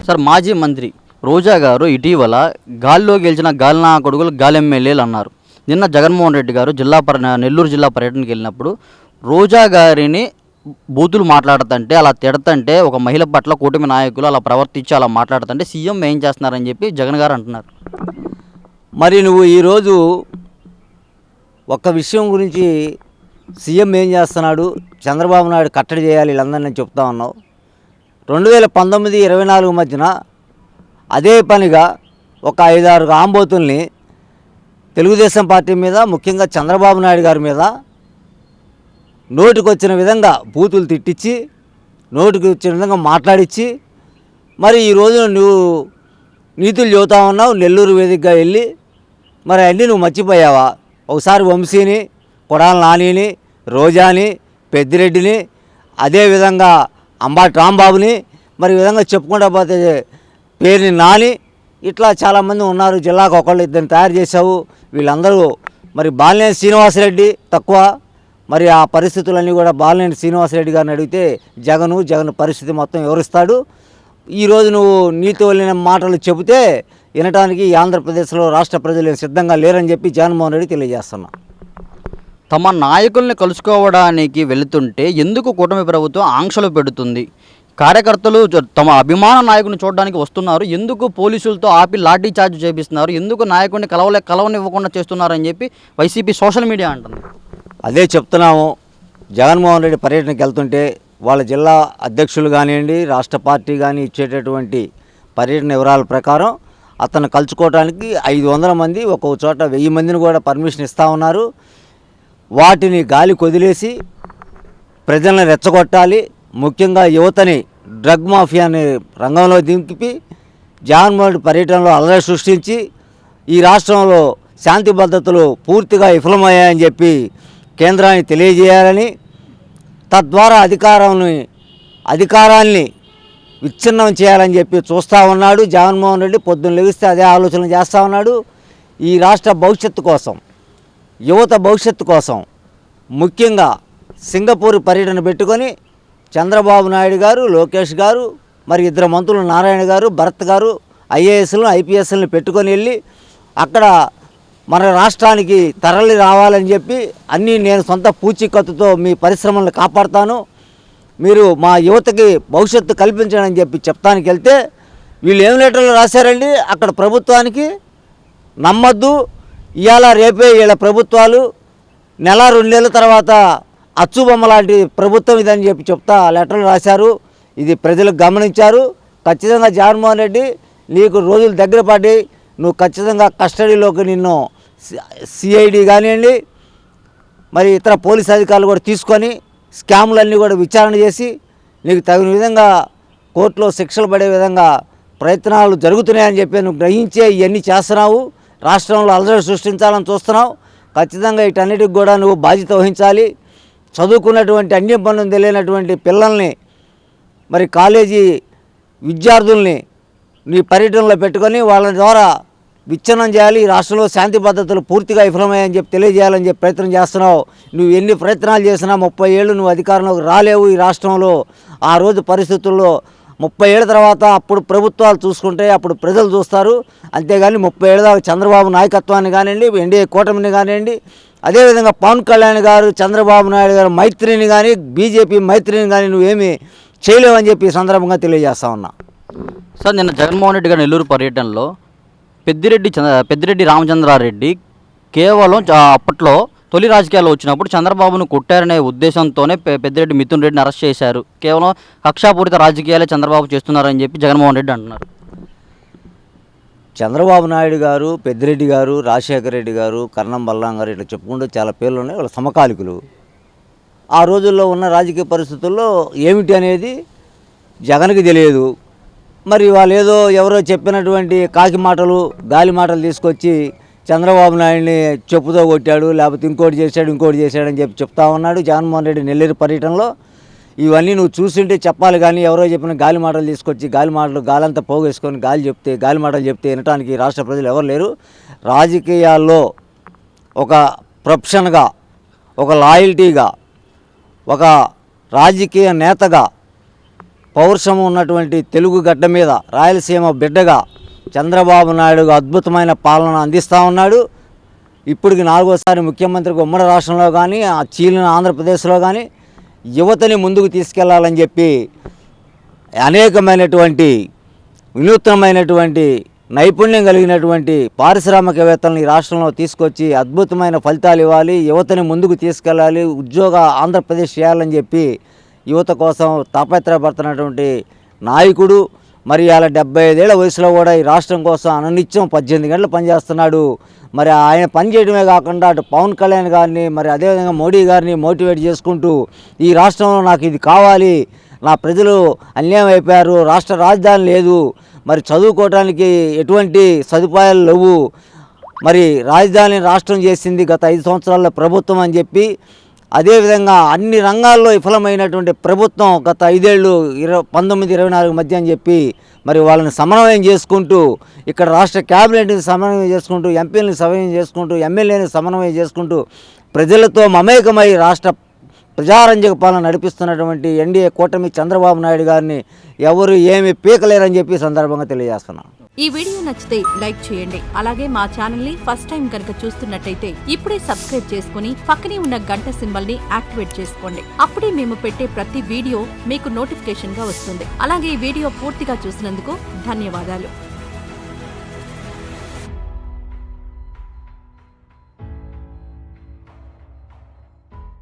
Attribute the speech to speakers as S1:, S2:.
S1: Sir మాజీ మంత్రి రోజా గారు ఇటీవల గాల్లో గెలిచిన గాలినా కొడుకులు గాలి ఎమ్మెల్యేలు అన్నారు. నిన్న జగన్మోహన్ రెడ్డి గారు నెల్లూరు జిల్లా పర్యటనకి వెళ్ళినప్పుడు రోజా గారిని బూతులు మాట్లాడుతుంటే అలా తిడతంటే ఒక మహిళ పట్ల కూటమి నాయకులు అలా ప్రవర్తించి అలా మాట్లాడుతుంటే సీఎం ఏం చేస్తున్నారని చెప్పి జగన్ గారు అంటున్నారు.
S2: మరి నువ్వు ఈరోజు ఒక్క విషయం గురించి సీఎం ఏం చేస్తున్నాడు, చంద్రబాబు నాయుడు కట్టడి చేయాలి వీళ్ళందరినీ చెప్తా ఉన్నావు. 2019-24 మధ్యన అదే పనిగా ఒక 5-6 ఆంబోతుల్ని తెలుగుదేశం పార్టీ మీద, ముఖ్యంగా చంద్రబాబు నాయుడు గారి మీద నోటికి వచ్చిన విధంగా బూతులు తిట్టించి, నోటికి వచ్చిన విధంగా మాట్లాడించి, మరి ఈరోజు నువ్వు నీతులు చెబుతా ఉన్నావు నెల్లూరు వేదికగా వెళ్ళి. మరి అన్నీ నువ్వు మర్చిపోయావా? ఒకసారి వంశీని, కొడాల నానిని, రోజాని, పెద్దిరెడ్డిని, అదేవిధంగా అంబాటి రాంబాబుని, మరి ఈ విధంగా చెప్పుకుంటా పోతే పేరుని నాని, ఇట్లా చాలామంది ఉన్నారు. జిల్లాకు ఒకళ్ళు ఇద్దరిని తయారు చేశావు. వీళ్ళందరూ మరి బాలినేని శ్రీనివాసరెడ్డి తక్కువ. మరి ఆ పరిస్థితులన్నీ కూడా బాలినేని శ్రీనివాసరెడ్డి గారిని అడిగితే జగన్ పరిస్థితి మొత్తం వివరిస్తాడు. ఈరోజు నువ్వు నీతో వెళ్ళిన మాటలు చెబితే వినటానికి ఆంధ్రప్రదేశ్లో రాష్ట్ర ప్రజలు సిద్ధంగా లేరని చెప్పి జగన్మోహన్ రెడ్డి తెలియజేస్తున్నా.
S1: తమ నాయకుల్ని కలుసుకోవడానికి వెళుతుంటే ఎందుకు కూటమి ప్రభుత్వం ఆంక్షలు పెడుతుంది? కార్యకర్తలు తమ అభిమాన నాయకుని చూడడానికి వస్తున్నారు, ఎందుకు పోలీసులతో ఆపి లాఠీ చార్జ్ చేపిస్తున్నారు, ఎందుకు నాయకుడిని కలవనివ్వకుండా చేస్తున్నారని చెప్పి వైసీపీ సోషల్ మీడియా అంటుంది.
S2: అదే చెప్తున్నాము. జగన్మోహన్ రెడ్డి పర్యటనకి వెళ్తుంటే వాళ్ళ జిల్లా అధ్యక్షులు కానివ్వండి, రాష్ట్ర పార్టీ కానీ ఇచ్చేటటువంటి పర్యటన వివరాల ప్రకారం అతను కలుసుకోవడానికి 500 మంది, ఒక్కొక్క చోట 1000 మందిని కూడా పర్మిషన్ ఇస్తూ ఉన్నారు. వాటిని గాలి కొదిలేసి ప్రజలను రెచ్చగొట్టాలి, ముఖ్యంగా యువతని డ్రగ్ మాఫియాని రంగంలో దింపి జగన్మోహన్ రెడ్డి పర్యటనలో అలజడి సృష్టించి ఈ రాష్ట్రంలో శాంతి భద్రతలు పూర్తిగా విఫలమయ్యాయని చెప్పి కేంద్రాన్ని తెలియజేయాలని, తద్వారా అధికారాన్ని విచ్ఛిన్నం చేయాలని చెప్పి చూస్తూ ఉన్నాడు జగన్మోహన్ రెడ్డి. పొద్దున్న లెగిస్తే అదే ఆలోచన చేస్తూ ఉన్నాడు. ఈ రాష్ట్ర భవిష్యత్తు కోసం, యువత భవిష్యత్తు కోసం ముఖ్యంగా సింగపూర్ పర్యటన పెట్టుకొని చంద్రబాబు నాయుడు గారు, లోకేష్ గారు, మరి 2 మంత్రులు నారాయణ గారు, భరత్ గారు ఐఏఎస్లను ఐపీఎస్లను పెట్టుకొని వెళ్ళి అక్కడ మన రాష్ట్రానికి తరలి రావాలని చెప్పి అన్నీ నేను సొంత పూచీకత్తుతో మీ పరిశ్రమలను కాపాడుతాను, మీరు మా యువతకి భవిష్యత్తు కల్పించండి అని చెప్పి చెప్తానికి వెళ్తే వీళ్ళు ఏం లెటర్లు రాశారండి అక్కడ ప్రభుత్వానికి. నమ్మద్దు, ఇవాళ రేపే వీళ్ళ ప్రభుత్వాలు నెల 2 నెలల తర్వాత అచ్చుబొమ్మ లాంటి ప్రభుత్వం ఇదని చెప్పి చెప్తా లెటర్లు రాశారు. ఇది ప్రజలకు గమనించారు. ఖచ్చితంగా జగన్మోహన్ రెడ్డి నీకు రోజులు దగ్గర పడి నువ్వు ఖచ్చితంగా కస్టడీలోకి నిన్ను సిఐడి కానివ్వండి, మరి ఇతర పోలీస్ అధికారులు కూడా తీసుకొని స్కాములన్నీ కూడా విచారణ చేసి నీకు తగిన విధంగా కోర్టులో శిక్షలు పడే విధంగా ప్రయత్నాలు జరుగుతున్నాయని చెప్పి నువ్వు గ్రహించే ఇవన్నీ చేస్తున్నావు. రాష్ట్రంలో అలజడి సృష్టించాలని చూస్తున్నావు. ఖచ్చితంగా వీటన్నిటికి కూడా నువ్వు బాధ్యత వహించాలి. చదువుకున్నటువంటి అన్య పనులు తెలియనటువంటి పిల్లల్ని, మరి కాలేజీ విద్యార్థుల్ని నీ పర్యటనలో పెట్టుకొని వాళ్ళ ద్వారా విచ్ఛిన్నం చేయాలి. ఈ రాష్ట్రంలో శాంతి భద్రతలు పూర్తిగా విఫలమయ్యని చెప్పి తెలియజేయాలని చెప్పి ప్రయత్నం చేస్తున్నావు. నువ్వు ఎన్ని ప్రయత్నాలు చేసినా 30 ఏళ్ళు నువ్వు అధికారంలోకి రాలేవు ఈ రాష్ట్రంలో. ఆ రోజు పరిస్థితుల్లో 30 ఏళ్ళ తర్వాత అప్పుడు ప్రభుత్వాలు చూసుకుంటే అప్పుడు ప్రజలు చూస్తారు. అంతేగాని 30 ఏళ్ళ దాకా చంద్రబాబు నాయకత్వాన్ని కానివ్వండి, ఎన్డీఏ కూటమిని కానివ్వండి, అదేవిధంగా పవన్ కళ్యాణ్ గారు, చంద్రబాబు నాయుడు గారు మైత్రిని కానీ, బీజేపీ మైత్రిని కానీ నువ్వేమీ చేయలేవని చెప్పి ఈ సందర్భంగా తెలియజేస్తా ఉన్నా.
S1: సార్, నిన్న జగన్మోహన్ రెడ్డి గారి నెల్లూరు పర్యటనలో పెద్దిరెడ్డి రామచంద్రారెడ్డి కేవలం అప్పట్లో తొలి రాజకీయాల్లో వచ్చినప్పుడు చంద్రబాబును కొట్టారనే ఉద్దేశంతోనే పెద్దిరెడ్డి మిథున్ రెడ్డిని అరెస్ట్ చేశారు. కేవలం కక్షాపూరిత రాజకీయాలే చంద్రబాబు చేస్తున్నారని చెప్పి జగన్మోహన్ రెడ్డి అంటున్నారు.
S2: చంద్రబాబు నాయుడు గారు, పెద్దిరెడ్డి గారు, రాజశేఖర రెడ్డి గారు, కర్ణం బలరాం గారు ఇట్లా చెప్పుకుంటూ చాలా పేర్లు ఉన్నాయి. వాళ్ళ సమకాలికులు. ఆ రోజుల్లో ఉన్న రాజకీయ పరిస్థితుల్లో ఏమిటి అనేది జగన్కి తెలియదు. మరి వాళ్ళు ఏదో ఎవరో చెప్పినటువంటి కాకి మాటలు, గాలి మాటలు తీసుకొచ్చి చంద్రబాబు నాయుడిని చెప్పుతో కొట్టాడు, లేకపోతే ఇంకోటి చేశాడని చెప్పి చెప్తా ఉన్నాడు జగన్మోహన్ రెడ్డి నెల్లూరు పర్యటనలో. ఇవన్నీ నువ్వు చూస్తుంటే చెప్పాలి, కానీ ఎవరో చెప్పిన గాలి మాటలు తీసుకొచ్చి గాలంతా పోగేసుకొని గాలి మాటలు చెప్తే వినటానికి రాష్ట్ర ప్రజలు ఎవరు లేరు. రాజకీయాల్లో ఒక ప్రొఫెషన్గా, ఒక లాయల్టీగా, ఒక రాజకీయ నేతగా పౌరుషం ఉన్నటువంటి తెలుగు గడ్డ మీద రాయలసీమ బిడ్డగా చంద్రబాబు నాయుడు అద్భుతమైన పాలన అందిస్తూ ఉన్నాడు. ఇప్పటికి 4వసారి ముఖ్యమంత్రిగా ఉమ్మడి రాష్ట్రంలో కానీ ఆ చీలిన ఆంధ్రప్రదేశ్లో కానీ యువతని ముందుకు తీసుకెళ్లాలని చెప్పి అనేకమైనటువంటి వినూత్నమైనటువంటి నైపుణ్యం కలిగినటువంటి పారిశ్రామికవేత్తలను ఈ రాష్ట్రంలో తీసుకొచ్చి అద్భుతమైన ఫలితాలు ఇవ్వాలి, యువతని ముందుకు తీసుకెళ్ళాలి, ఉద్యోగ ఆంధ్రప్రదేశ్ చేయాలని చెప్పి యువత కోసం తాపత్రయపడుతున్నటువంటి నాయకుడు. మరి అలా 75 ఏళ్ల వయసులో కూడా ఈ రాష్ట్రం కోసం అననిత్యం 18 గంటలు పనిచేస్తున్నాడు. మరి ఆయన పనిచేయడమే కాకుండా అటు పవన్ కళ్యాణ్ గారిని మరి అదేవిధంగా మోడీ గారిని మోటివేట్ చేసుకుంటూ ఈ రాష్ట్రంలో నాకు ఇది కావాలి, నా ప్రజలు అన్యాయం అయిపోయారు, రాష్ట్ర రాజధాని లేదు, మరి చదువుకోవడానికి ఎటువంటి సదుపాయాలు లేవు, మరి రాజధాని రాష్ట్రం చేసింది గత 5 సంవత్సరాల ప్రభుత్వం అని చెప్పి, అదేవిధంగా అన్ని రంగాల్లో విఫలమైనటువంటి ప్రభుత్వం గత 5 ఏళ్ళు 19-24 మధ్య అని చెప్పి మరి వాళ్ళని సమన్వయం చేసుకుంటూ ఇక్కడ రాష్ట్ర క్యాబినెట్ని సమన్వయం చేసుకుంటూ ఎంపీలని సమన్వయం చేసుకుంటూ ఎమ్మెల్యేని సమన్వయం చేసుకుంటూ ప్రజలతో మమేకమై రాష్ట్ర ప్రజారంజక పాలన నడిపిస్తున్నటువంటి ఎన్డీఏ కూటమి చంద్రబాబు నాయుడు గారిని ఎవరు ఏమి పీకలేరని చెప్పి సందర్భంగా తెలియజేస్తున్నాం.
S3: ఈ వీడియో నచ్చితే లైక్ చేయండి. అలాగే మా ఛానల్ ని ఫస్ట్ టైం కనుక చూస్తున్నట్టయితే ఇప్పుడే సబ్స్క్రైబ్ చేసుకుని పక్కనే ఉన్న గంట సింబల్ ని యాక్టివేట్ చేసుకోండి. అప్పుడే మేము పెట్టే ప్రతి వీడియో మీకు నోటిఫికేషన్ గా వస్తుంది. అలాగే ఈ వీడియో పూర్తిగా చూసినందుకు ధన్యవాదాలు.